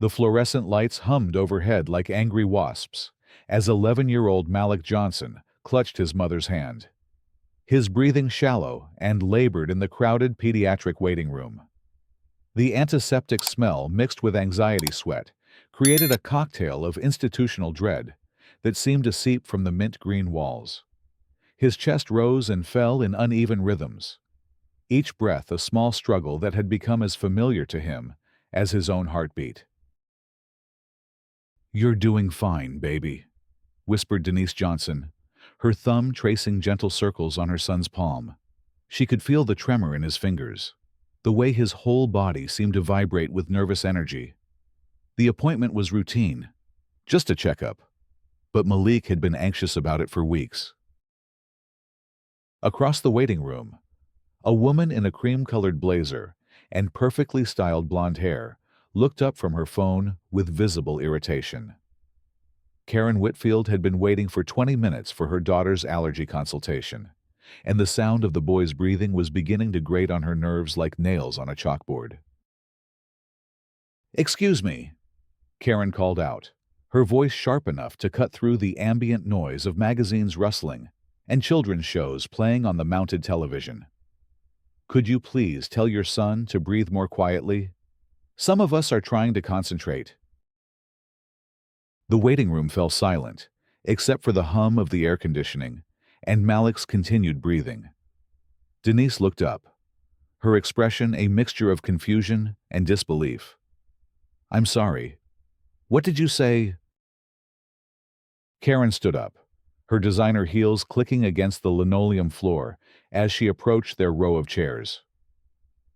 The fluorescent lights hummed overhead like angry wasps, as 11-year-old Malik Johnson clutched his mother's hand. His breathing shallow and labored in the crowded pediatric waiting room. The antiseptic smell mixed with anxiety sweat created a cocktail of institutional dread that seemed to seep from the mint-green walls. His chest rose and fell in uneven rhythms, each breath a small struggle that had become as familiar to him as his own heartbeat. "You're doing fine, baby," whispered Denise Johnson, her thumb tracing gentle circles on her son's palm. She could feel the tremor in his fingers, the way his whole body seemed to vibrate with nervous energy. The appointment was routine, just a checkup, but Malik had been anxious about it for weeks. Across the waiting room, a woman in a cream-colored blazer and perfectly styled blonde hair looked up from her phone with visible irritation. Karen Whitfield had been waiting for 20 minutes for her daughter's allergy consultation, and the sound of the boy's breathing was beginning to grate on her nerves like nails on a chalkboard. "Excuse me," Karen called out, her voice sharp enough to cut through the ambient noise of magazines rustling and children's shows playing on the mounted television. "Could you please tell your son to breathe more quietly? Some of us are trying to concentrate." The waiting room fell silent, except for the hum of the air conditioning and Malik's continued breathing. Denise looked up, her expression a mixture of confusion and disbelief. "I'm sorry. What did you say?" Karen stood up, her designer heels clicking against the linoleum floor as she approached their row of chairs.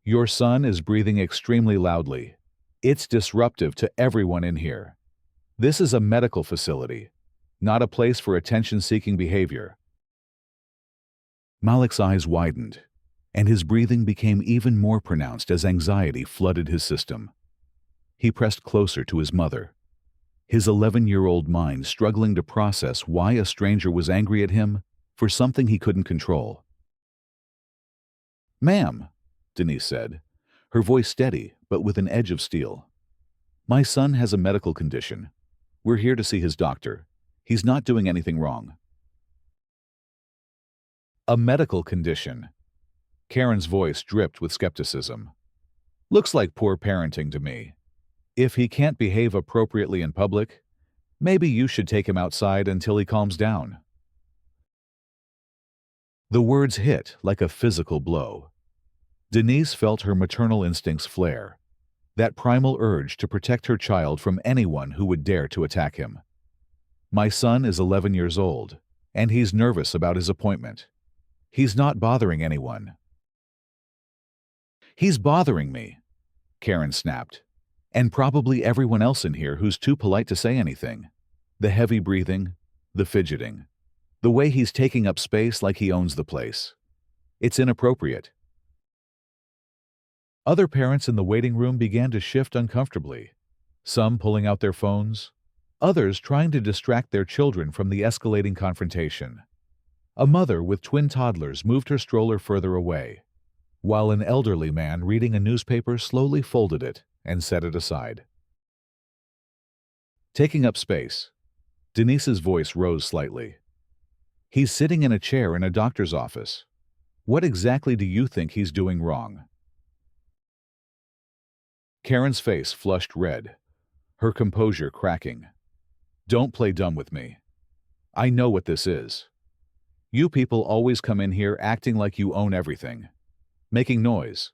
"Your son is breathing extremely loudly. It's disruptive to everyone in here. This is a medical facility, not a place for attention-seeking behavior." Malik's eyes widened, and his breathing became even more pronounced as anxiety flooded his system. He pressed closer to his mother, his 11-year-old mind struggling to process why a stranger was angry at him for something he couldn't control. "Ma'am," Denise said, her voice steady but with an edge of steel. "My son has a medical condition. We're here to see his doctor. He's not doing anything wrong." "A medical condition?" Karen's voice dripped with skepticism. "Looks like poor parenting to me. If he can't behave appropriately in public, maybe you should take him outside until he calms down." The words hit like a physical blow. Denise felt her maternal instincts flare, that primal urge to protect her child from anyone who would dare to attack him. "My son is 11 years old, and he's nervous about his appointment. He's not bothering anyone." "He's bothering me," Karen snapped, "and probably everyone else in here who's too polite to say anything. The heavy breathing, the fidgeting, the way he's taking up space like he owns the place. It's inappropriate." Other parents in the waiting room began to shift uncomfortably, some pulling out their phones, others trying to distract their children from the escalating confrontation. A mother with twin toddlers moved her stroller further away, while an elderly man reading a newspaper slowly folded it and set it aside. Taking up space, Denise's voice rose slightly. "He's sitting in a chair in a doctor's office. What exactly do you think he's doing wrong?" Karen's face flushed red, her composure cracking. "Don't play dumb with me. I know what this is. You people always come in here acting like you own everything, making noise,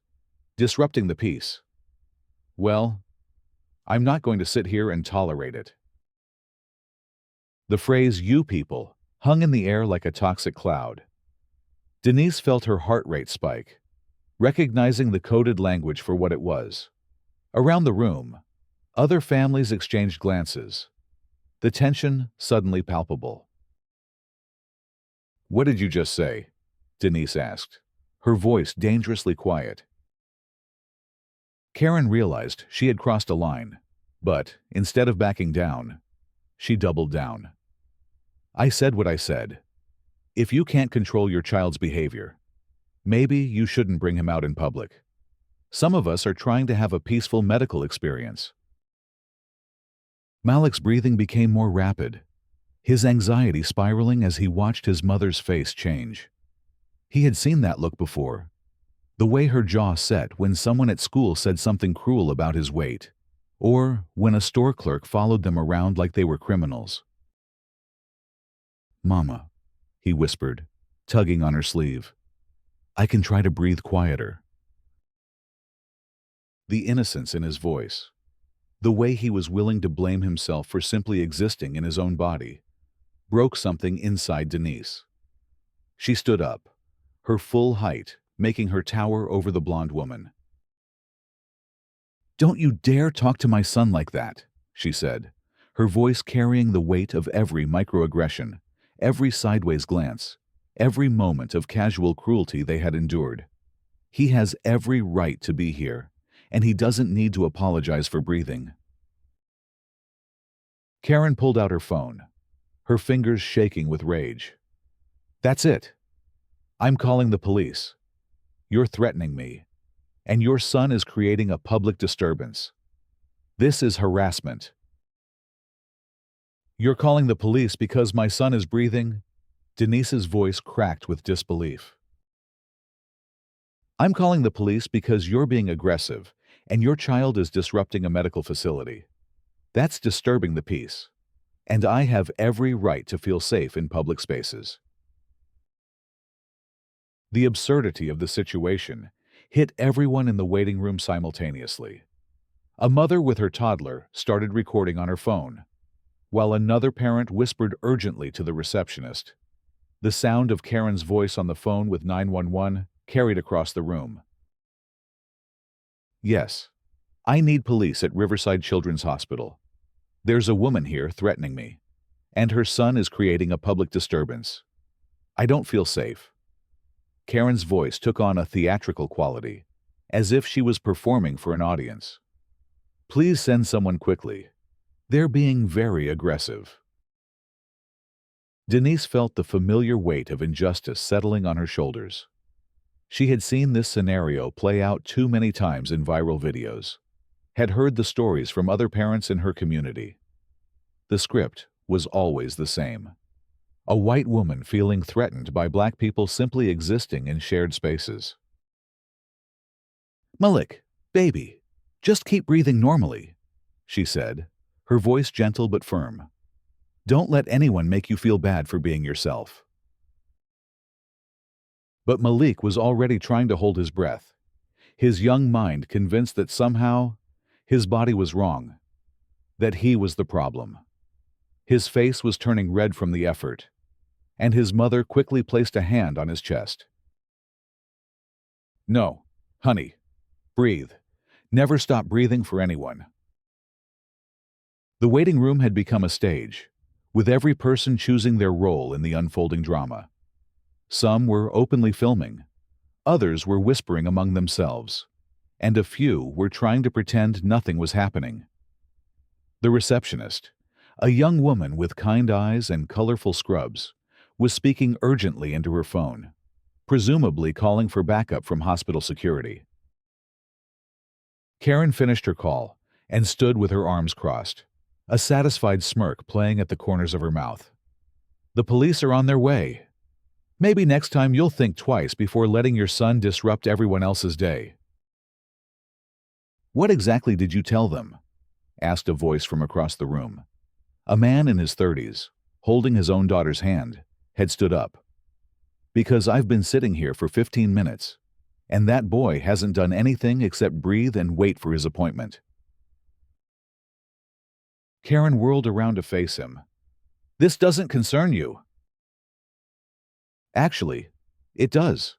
disrupting the peace. Well, I'm not going to sit here and tolerate it." The phrase "you people" hung in the air like a toxic cloud. Denise felt her heart rate spike, recognizing the coded language for what it was. Around the room, other families exchanged glances, the tension suddenly palpable. "What did you just say?" Denise asked, her voice dangerously quiet. Karen realized she had crossed a line, but instead of backing down, she doubled down. "I said what I said. If you can't control your child's behavior, maybe you shouldn't bring him out in public. Some of us are trying to have a peaceful medical experience." Malik's breathing became more rapid, his anxiety spiraling as he watched his mother's face change. He had seen that look before, the way her jaw set when someone at school said something cruel about his weight, or when a store clerk followed them around like they were criminals. "Mama," he whispered, tugging on her sleeve. "I can try to breathe quieter." The innocence in his voice, the way he was willing to blame himself for simply existing in his own body, broke something inside Denise. She stood up, her full height making her tower over the blonde woman. "Don't you dare talk to my son like that," she said, her voice carrying the weight of every microaggression, every sideways glance, every moment of casual cruelty they had endured. "He has every right to be here, and he doesn't need to apologize for breathing." Karen pulled out her phone, her fingers shaking with rage. "That's it. I'm calling the police. You're threatening me, and your son is creating a public disturbance. This is harassment." "You're calling the police because my son is breathing?" Denise's voice cracked with disbelief. "I'm calling the police because you're being aggressive, and your child is disrupting a medical facility. That's disturbing the peace, and I have every right to feel safe in public spaces." The absurdity of the situation hit everyone in the waiting room simultaneously. A mother with her toddler started recording on her phone, while another parent whispered urgently to the receptionist. The sound of Karen's voice on the phone with 911 carried across the room. "Yes, I need police at Riverside Children's Hospital. There's a woman here threatening me, and her son is creating a public disturbance. I don't feel safe." Karen's voice took on a theatrical quality, as if she was performing for an audience. "Please send someone quickly. They're being very aggressive." Denise felt the familiar weight of injustice settling on her shoulders. She had seen this scenario play out too many times in viral videos, had heard the stories from other parents in her community. The script was always the same. A white woman feeling threatened by black people simply existing in shared spaces. "Malik, baby, just keep breathing normally," she said, her voice gentle but firm. "Don't let anyone make you feel bad for being yourself." But Malik was already trying to hold his breath, his young mind convinced that somehow his body was wrong, that he was the problem. His face was turning red from the effort, and his mother quickly placed a hand on his chest. "No, honey, breathe. Never stop breathing for anyone." The waiting room had become a stage, with every person choosing their role in the unfolding drama. Some were openly filming, others were whispering among themselves, and a few were trying to pretend nothing was happening. The receptionist, a young woman with kind eyes and colorful scrubs, was speaking urgently into her phone, presumably calling for backup from hospital security. Karen finished her call and stood with her arms crossed, a satisfied smirk playing at the corners of her mouth. "The police are on their way. Maybe next time you'll think twice before letting your son disrupt everyone else's day." "What exactly did you tell them?" asked a voice from across the room. A man in his 30s, holding his own daughter's hand, had stood up. "Because I've been sitting here for 15 minutes, and that boy hasn't done anything except breathe and wait for his appointment." Karen whirled around to face him. "This doesn't concern you." "Actually, it does,"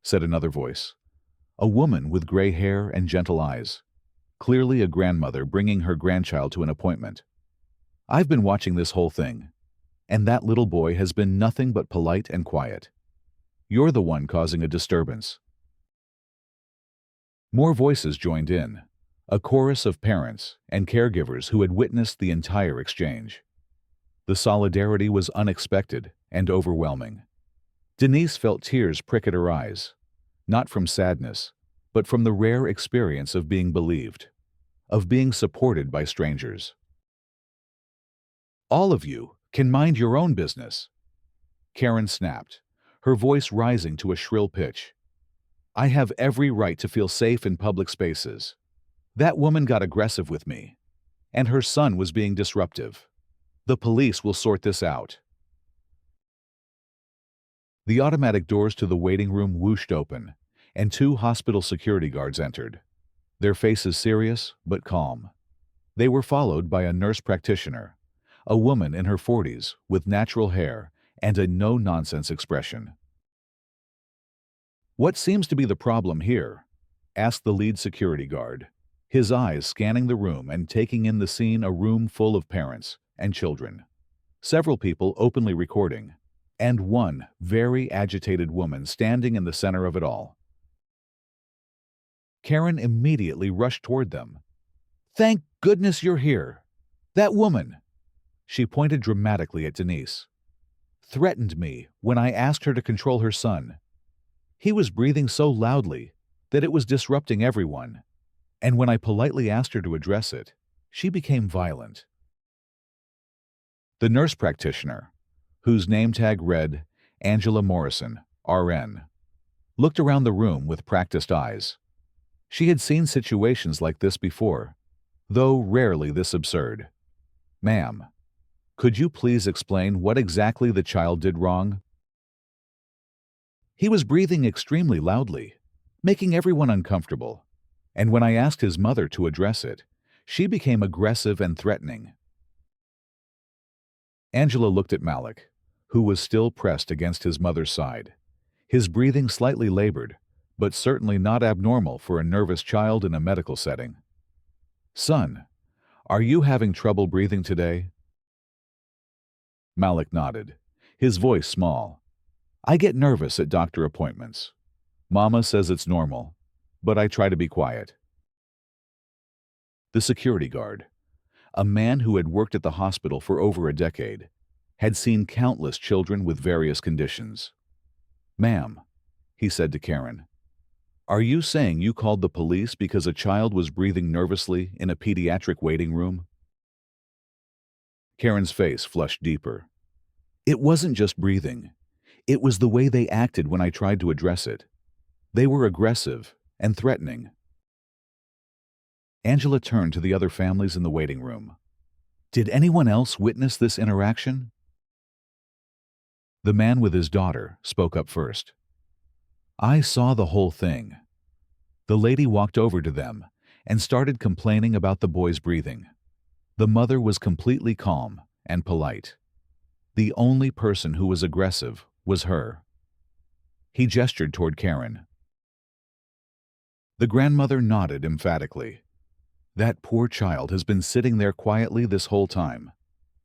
said another voice. A woman with gray hair and gentle eyes, clearly a grandmother bringing her grandchild to an appointment. "I've been watching this whole thing, and that little boy has been nothing but polite and quiet. You're the one causing a disturbance." More voices joined in, a chorus of parents and caregivers who had witnessed the entire exchange. The solidarity was unexpected and overwhelming. Denise felt tears prick at her eyes, not from sadness, but from the rare experience of being believed, of being supported by strangers. All of you can mind your own business. Karen snapped, her voice rising to a shrill pitch. I have every right to feel safe in public spaces. That woman got aggressive with me, and her son was being disruptive. The police will sort this out. The automatic doors to the waiting room whooshed open, and 2 hospital security guards entered, their faces serious but calm. They were followed by a nurse practitioner, a woman in her 40s with natural hair and a no-nonsense expression. What seems to be the problem here? Asked the lead security guard, his eyes scanning the room and taking in the scene, a room full of parents and children, several people openly recording, and one very agitated woman standing in the center of it all. Karen immediately rushed toward them. Thank goodness you're here. That woman, she pointed dramatically at Denise, threatened me when I asked her to control her son. He was breathing so loudly that it was disrupting everyone, and when I politely asked her to address it, she became violent. The nurse practitioner, whose name tag read Angela Morrison, RN, looked around the room with practiced eyes. She had seen situations like this before, though rarely this absurd. Ma'am, could you please explain what exactly the child did wrong? He was breathing extremely loudly, making everyone uncomfortable, and when I asked his mother to address it, she became aggressive and threatening. Angela looked at Malik, who was still pressed against his mother's side, his breathing slightly labored, but certainly not abnormal for a nervous child in a medical setting. Son, are you having trouble breathing today? Malik nodded, his voice small. I get nervous at doctor appointments. Mama says it's normal, but I try to be quiet. The security guard, a man who had worked at the hospital for over a decade, had seen countless children with various conditions. Ma'am, he said to Karen, are you saying you called the police because a child was breathing nervously in a pediatric waiting room? Karen's face flushed deeper. It wasn't just breathing. It was the way they acted when I tried to address it. They were aggressive and threatening. Angela turned to the other families in the waiting room. Did anyone else witness this interaction? The man with his daughter spoke up first. I saw the whole thing. The lady walked over to them and started complaining about the boy's breathing. The mother was completely calm and polite. The only person who was aggressive was her. He gestured toward Karen. The grandmother nodded emphatically. That poor child has been sitting there quietly this whole time.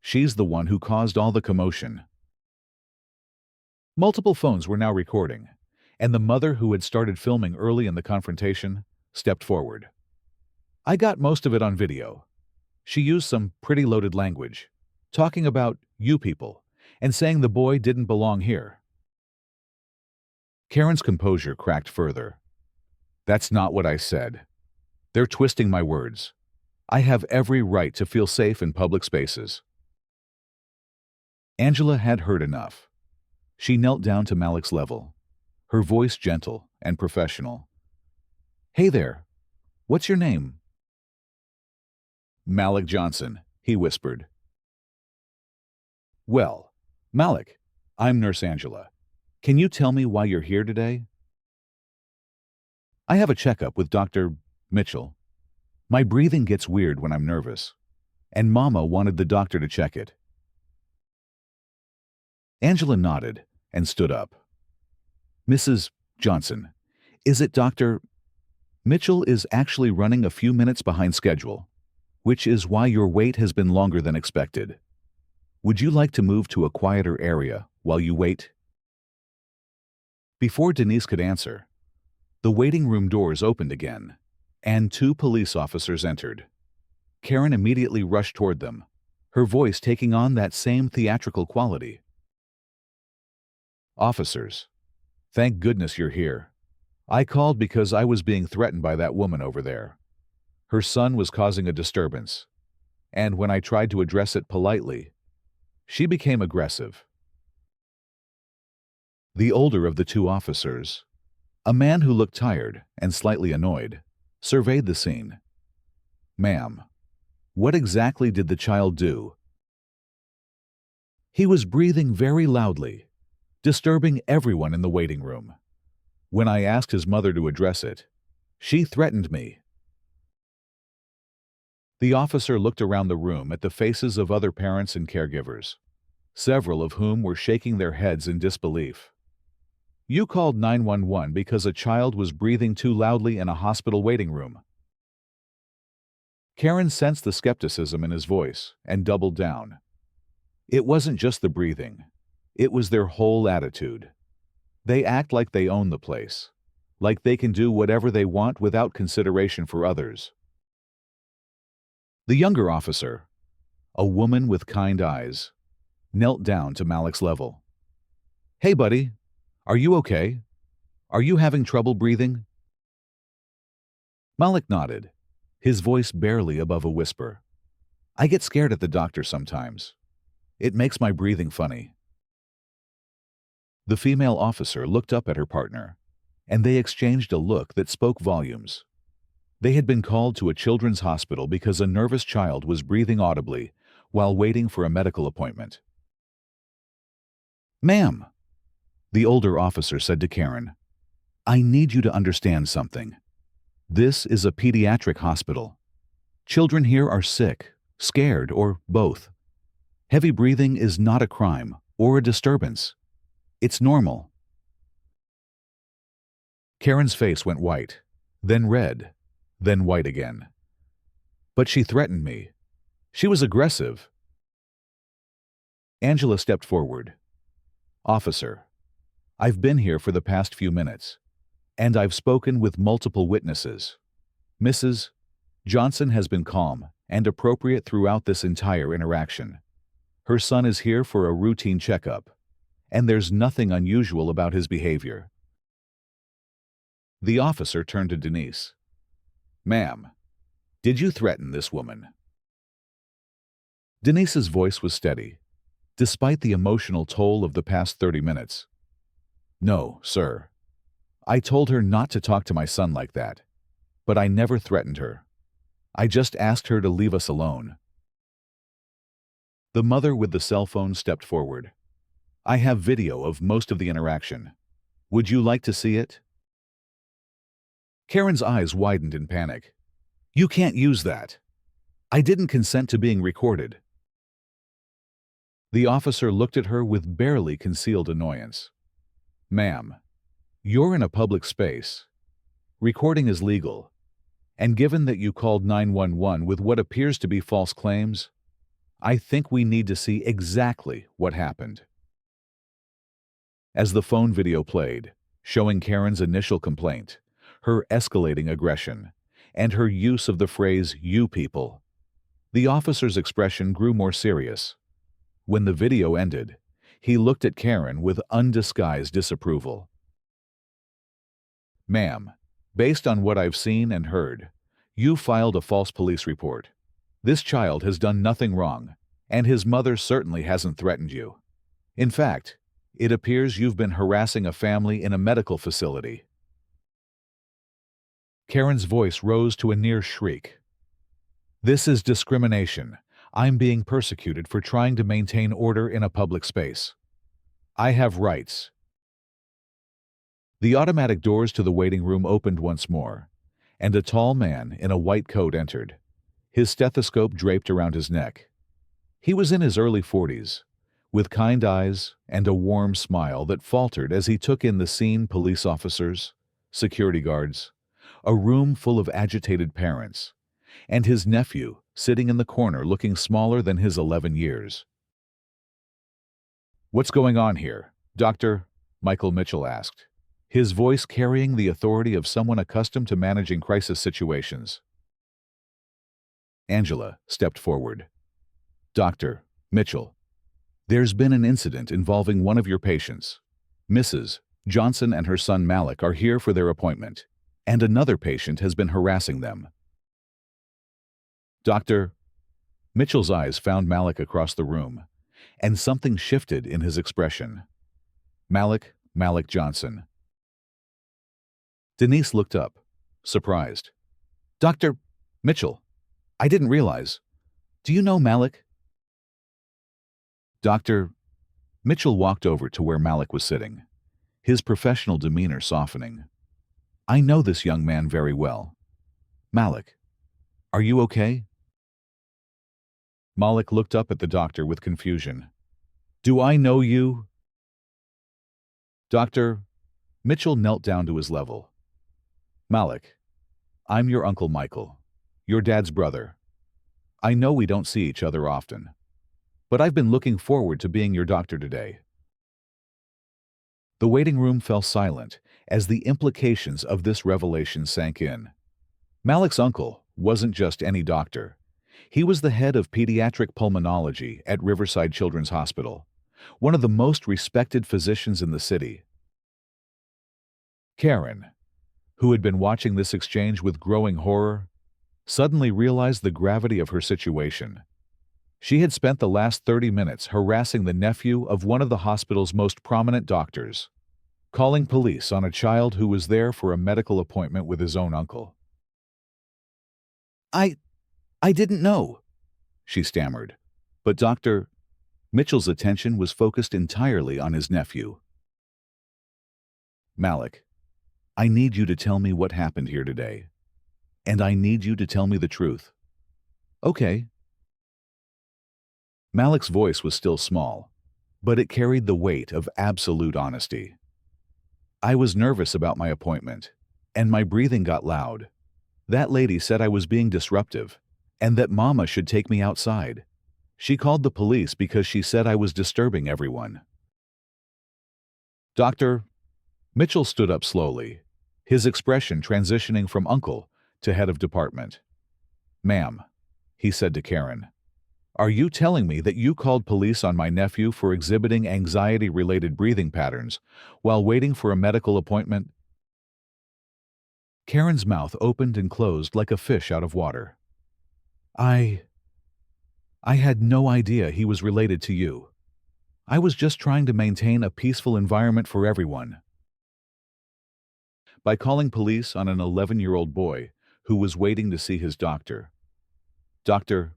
She's the one who caused all the commotion. Multiple phones were now recording, and the mother who had started filming early in the confrontation stepped forward. I got most of it on video. She used some pretty loaded language, talking about you people, and saying the boy didn't belong here. Karen's composure cracked further. That's not what I said. They're twisting my words. I have every right to feel safe in public spaces. Angela had heard enough. She knelt down to Malik's level, her voice gentle and professional. Hey there, what's your name? Malik Johnson, he whispered. Well, Malik, I'm Nurse Angela. Can you tell me why you're here today? I have a checkup with Dr. Mitchell. My breathing gets weird when I'm nervous, and Mama wanted the doctor to check it. Angela nodded and stood up. Mrs. Johnson, is it Dr. Mitchell is actually running a few minutes behind schedule, which is why your wait has been longer than expected. Would you like to move to a quieter area while you wait? Before Denise could answer, the waiting room doors opened again, and 2 police officers entered. Karen immediately rushed toward them, her voice taking on that same theatrical quality. Officers, thank goodness you're here. I called because I was being threatened by that woman over there. Her son was causing a disturbance, and when I tried to address it politely, She became aggressive. The older of the two officers, a man who looked tired and slightly annoyed, surveyed the scene. "Ma'am, what exactly did the child do?" "He was breathing very loudly, disturbing everyone in the waiting room. When I asked his mother to address it, she threatened me." The officer looked around the room at the faces of other parents and caregivers, several of whom were shaking their heads in disbelief. "You called 911 because a child was breathing too loudly in a hospital waiting room." Karen sensed the skepticism in his voice and doubled down. "It wasn't just the breathing. It was their whole attitude. They act like they own the place, like they can do whatever they want without consideration for others." The younger officer, a woman with kind eyes, knelt down to Malik's level. "Hey, buddy, are you okay? Are you having trouble breathing?" Malik nodded, his voice barely above a whisper. "I get scared at the doctor sometimes. It makes my breathing funny." The female officer looked up at her partner, and they exchanged a look that spoke volumes. They had been called to a children's hospital because a nervous child was breathing audibly while waiting for a medical appointment. "Ma'am," the older officer said to Karen, "I need you to understand something. This is a pediatric hospital. Children here are sick, scared, or both. Heavy breathing is not a crime or a disturbance. It's normal." Karen's face went white, then red, then white again. "But she threatened me. She was aggressive." Angela stepped forward. "Officer, I've been here for the past few minutes, and I've spoken with multiple witnesses. Mrs. Johnson has been calm and appropriate throughout this entire interaction. Her son is here for a routine checkup, and there's nothing unusual about his behavior." The officer turned to Denise. "Ma'am, did you threaten this woman?" Denise's voice was steady, despite the emotional toll of the past 30 minutes. "No, sir. I told her not to talk to my son like that, but I never threatened her. I just asked her to leave us alone." The mother with the cell phone stepped forward. "I have video of most of the interaction. Would you like to see it?" Karen's eyes widened in panic. "You can't use that. I didn't consent to being recorded." The officer looked at her with barely concealed annoyance. "Ma'am, you're in a public space. Recording is legal. And given that you called 911 with what appears to be false claims, I think we need to see exactly what happened." As the phone video played, showing Karen's initial complaint, her escalating aggression, and her use of the phrase "you people," the officer's expression grew more serious. When the video ended, he looked at Karen with undisguised disapproval. "Ma'am, based on what I've seen and heard, you filed a false police report. This child has done nothing wrong, and his mother certainly hasn't threatened you. In fact, it appears you've been harassing a family in a medical facility." Karen's voice rose to a near shriek. "This is discrimination. I'm being persecuted for trying to maintain order in a public space. I have rights." The automatic doors to the waiting room opened once more, and a tall man in a white coat entered, his stethoscope draped around his neck. He was in his early 40s, with kind eyes and a warm smile that faltered as he took in the scene: police officers, security guards, a room full of agitated parents, and his nephew sitting in the corner looking smaller than his 11 years. "What's going on here, Dr. Michael Mitchell asked, his voice carrying the authority of someone accustomed to managing crisis situations. Angela stepped forward. "Dr. Mitchell, there's been an incident involving one of your patients. Mrs. Johnson and her son Malik are here for their appointment, and another patient has been harassing them." Dr. Mitchell's eyes found Malik across the room, and something shifted in his expression. Malik Johnson. Denise looked up, surprised. Dr. Mitchell, I didn't realize. Do you know Malik? Dr. Mitchell walked over to where Malik was sitting, his professional demeanor softening. I know this young man very well. Malik, are you okay? Malik looked up at the doctor with confusion. Do I know you? Dr. Mitchell knelt down to his level. Malik, I'm your Uncle Michael, your dad's brother. I know we don't see each other often, but I've been looking forward to being your doctor today. The waiting room fell silent as the implications of this revelation sank in. Malik's uncle wasn't just any doctor. He was the head of pediatric pulmonology at Riverside Children's Hospital, one of the most respected physicians in the city. Karen, who had been watching this exchange with growing horror, suddenly realized the gravity of her situation. She had spent the last 30 minutes harassing the nephew of one of the hospital's most prominent doctors, calling police on a child who was there for a medical appointment with his own uncle. I didn't know, she stammered, but Dr. Mitchell's attention was focused entirely on his nephew. Malik, I need you to tell me what happened here today. And I need you to tell me the truth. Okay. Malik's voice was still small, but it carried the weight of absolute honesty. I was nervous about my appointment, and my breathing got loud. That lady said I was being disruptive, and that Mama should take me outside. She called the police because she said I was disturbing everyone. Dr. Mitchell stood up slowly, his expression transitioning from uncle to head of department. Ma'am, he said to Karen, are you telling me that you called police on my nephew for exhibiting anxiety-related breathing patterns while waiting for a medical appointment? Karen's mouth opened and closed like a fish out of water. I had no idea he was related to you. I was just trying to maintain a peaceful environment for everyone. By calling police on an 11-year-old boy who was waiting to see his doctor. Dr.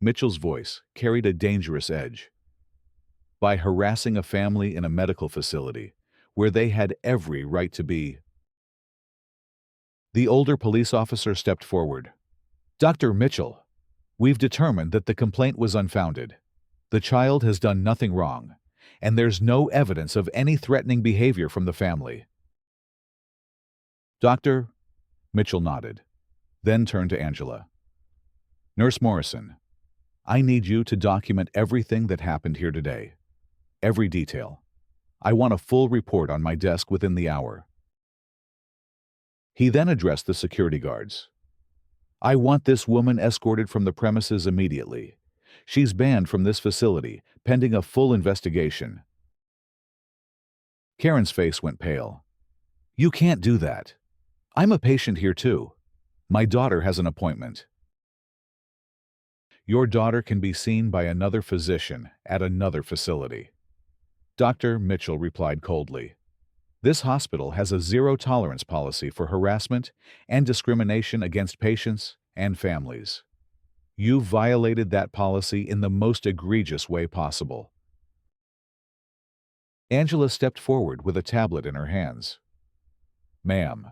Mitchell's voice carried a dangerous edge. By harassing a family in a medical facility where they had every right to be. The older police officer stepped forward. Dr. Mitchell, we've determined that the complaint was unfounded. The child has done nothing wrong, and there's no evidence of any threatening behavior from the family. Dr. Mitchell nodded, then turned to Angela. Nurse Morrison, I need you to document everything that happened here today. Every detail. I want a full report on my desk within the hour. He then addressed the security guards. I want this woman escorted from the premises immediately. She's banned from this facility, pending a full investigation. Karen's face went pale. You can't do that. I'm a patient here too. My daughter has an appointment. Your daughter can be seen by another physician at another facility. Dr. Mitchell replied coldly. This hospital has a zero-tolerance policy for harassment and discrimination against patients and families. You violated that policy in the most egregious way possible. Angela stepped forward with a tablet in her hands. Ma'am,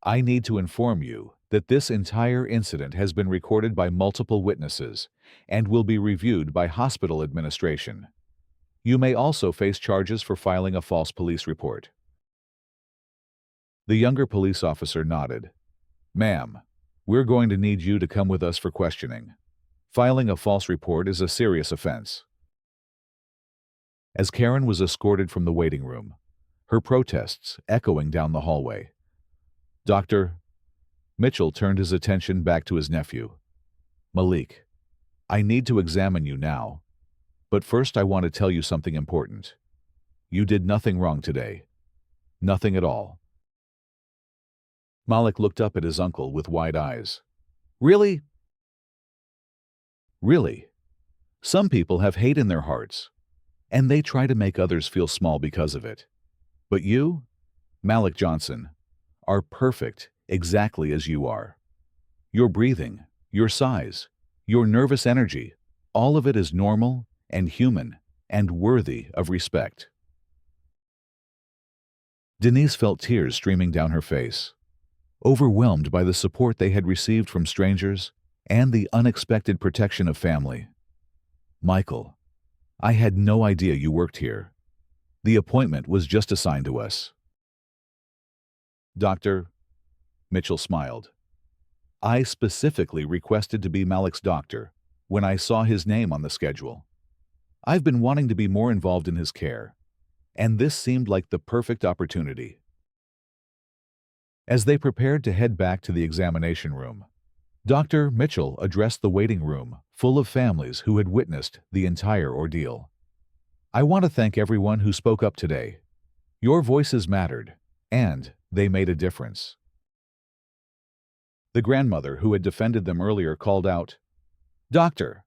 I need to inform you that this entire incident has been recorded by multiple witnesses and will be reviewed by hospital administration. You may also face charges for filing a false police report. The younger police officer nodded. Ma'am, we're going to need you to come with us for questioning. Filing a false report is a serious offense. As Karen was escorted from the waiting room, her protests echoing down the hallway, Dr. Mitchell turned his attention back to his nephew. Malik, I need to examine you now, but first I want to tell you something important. You did nothing wrong today. Nothing at all. Malik looked up at his uncle with wide eyes. Really? Really? Some people have hate in their hearts, and they try to make others feel small because of it. But you, Malik Johnson, are perfect exactly as you are. Your breathing, your size, your nervous energy, all of it is normal and human and worthy of respect. Denise felt tears streaming down her face, overwhelmed by the support they had received from strangers and the unexpected protection of family. Michael, I had no idea you worked here. The appointment was just assigned to us. Doctor, Mitchell smiled. I specifically requested to be Malik's doctor when I saw his name on the schedule. I've been wanting to be more involved in his care, and this seemed like the perfect opportunity. As they prepared to head back to the examination room, Dr. Mitchell addressed the waiting room full of families who had witnessed the entire ordeal. I want to thank everyone who spoke up today. Your voices mattered, and they made a difference. The grandmother who had defended them earlier called out, Doctor,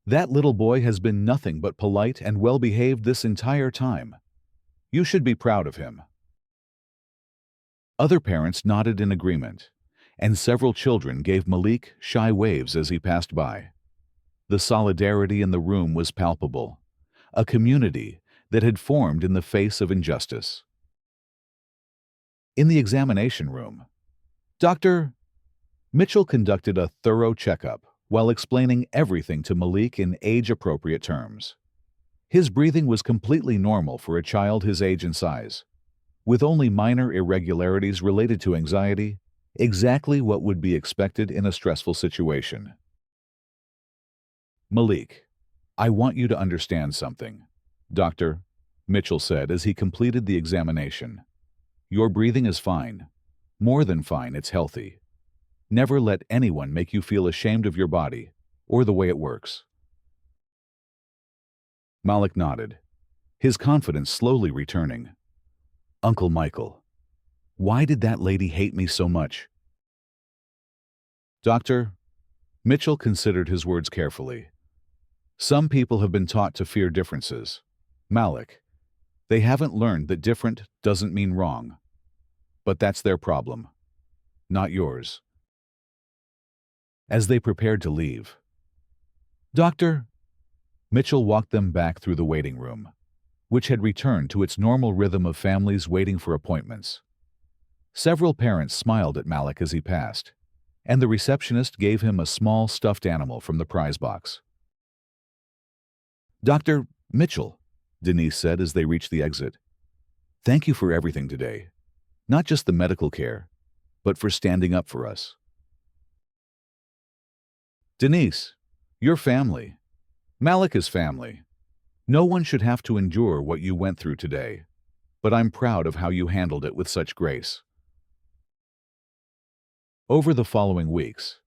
that little boy has been nothing but polite and well-behaved this entire time. You should be proud of him. Other parents nodded in agreement, and several children gave Malik shy waves as he passed by. The solidarity in the room was palpable, a community that had formed in the face of injustice. In the examination room, Dr. Mitchell conducted a thorough checkup while explaining everything to Malik in age-appropriate terms. His breathing was completely normal for a child his age and size, with only minor irregularities related to anxiety, exactly what would be expected in a stressful situation. Malik, I want you to understand something, Dr. Mitchell said as he completed the examination. Your breathing is fine. More than fine, it's healthy. Never let anyone make you feel ashamed of your body or the way it works. Malik nodded, his confidence slowly returning. Uncle Michael, why did that lady hate me so much? Dr. Mitchell considered his words carefully. Some people have been taught to fear differences. Malik, they haven't learned that different doesn't mean wrong. But that's their problem, not yours. As they prepared to leave, Dr. Mitchell walked them back through the waiting room, which had returned to its normal rhythm of families waiting for appointments. Several parents smiled at Malik as he passed, and the receptionist gave him a small stuffed animal from the prize box. Dr. Mitchell, Denise said as they reached the exit, thank you for everything today. Not just the medical care, but for standing up for us. Denise, your family. Malik is family. No one should have to endure what you went through today, but I'm proud of how you handled it with such grace. Over the following weeks,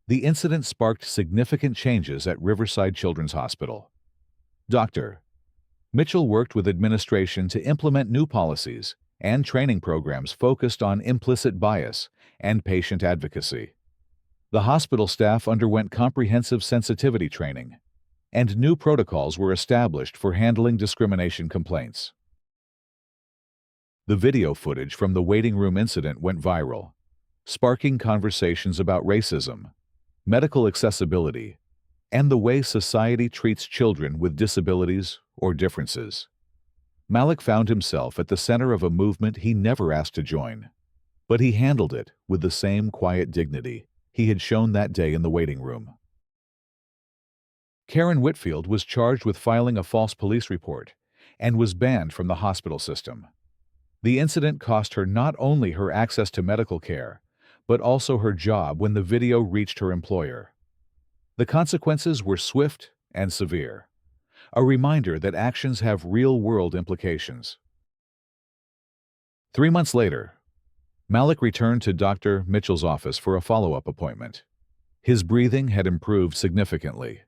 the incident sparked significant changes at Riverside Children's Hospital. Dr. Mitchell worked with administration to implement new policies and training programs focused on implicit bias and patient advocacy. The hospital staff underwent comprehensive sensitivity training, and new protocols were established for handling discrimination complaints. The video footage from the waiting room incident went viral, sparking conversations about racism, medical accessibility, and the way society treats children with disabilities or differences. Malik found himself at the center of a movement he never asked to join, but he handled it with the same quiet dignity he had shown that day in the waiting room. Karen Whitfield was charged with filing a false police report and was banned from the hospital system. The incident cost her not only her access to medical care, but also her job when the video reached her employer. The consequences were swift and severe, a reminder that actions have real-world implications. 3 months later, Malik returned to Dr. Mitchell's office for a follow-up appointment. His breathing had improved significantly,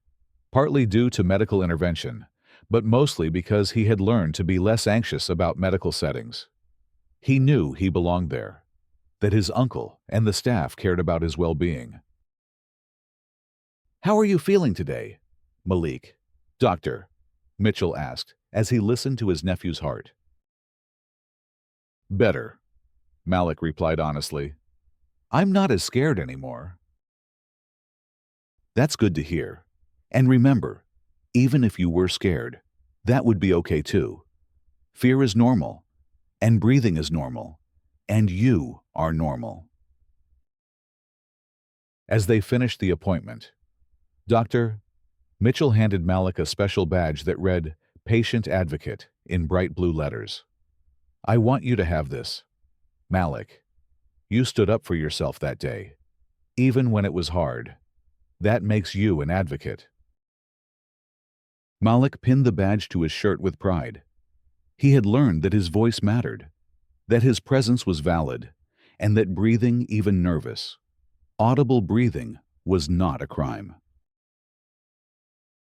partly due to medical intervention, but mostly because he had learned to be less anxious about medical settings. He knew he belonged there, that his uncle and the staff cared about his well-being. How are you feeling today, Malik? "Doctor," Mitchell asked as he listened to his nephew's heart. "Better," Malik replied honestly. "I'm not as scared anymore." "That's good to hear. And remember, even if you were scared, that would be okay too. Fear is normal, and breathing is normal, and you are normal." As they finished the appointment, Dr. Mitchell handed Malik a special badge that read Patient Advocate in bright blue letters. "I want you to have this, Malik. You stood up for yourself that day, even when it was hard. That makes you an advocate." Malik pinned the badge to his shirt with pride. He had learned that his voice mattered, that his presence was valid, and that breathing, even nervous, audible breathing, was not a crime.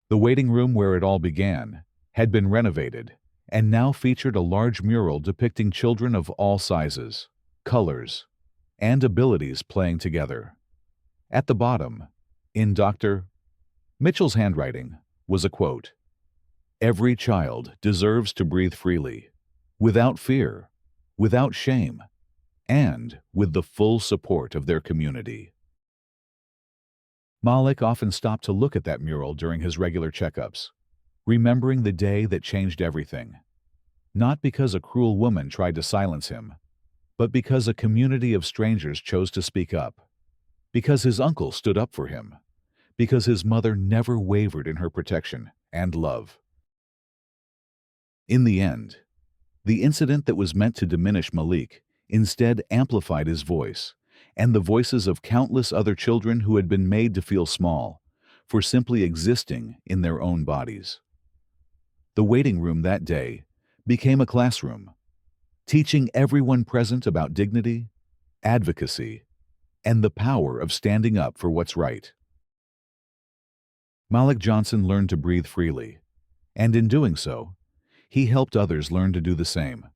The waiting room where it all began had been renovated and now featured a large mural depicting children of all sizes, colors, and abilities playing together. At the bottom, in Dr. Mitchell's handwriting, was a quote: "Every child deserves to breathe freely, without fear, without shame, and with the full support of their community." Malik often stopped to look at that mural during his regular checkups, remembering the day that changed everything. Not because a cruel woman tried to silence him, but because a community of strangers chose to speak up, because his uncle stood up for him, because his mother never wavered in her protection and love. In the end, the incident that was meant to diminish Malik instead amplified his voice and the voices of countless other children who had been made to feel small for simply existing in their own bodies. The waiting room that day became a classroom, teaching everyone present about dignity, advocacy, and the power of standing up for what's right. Malik Johnson learned to breathe freely, and in doing so, he helped others learn to do the same.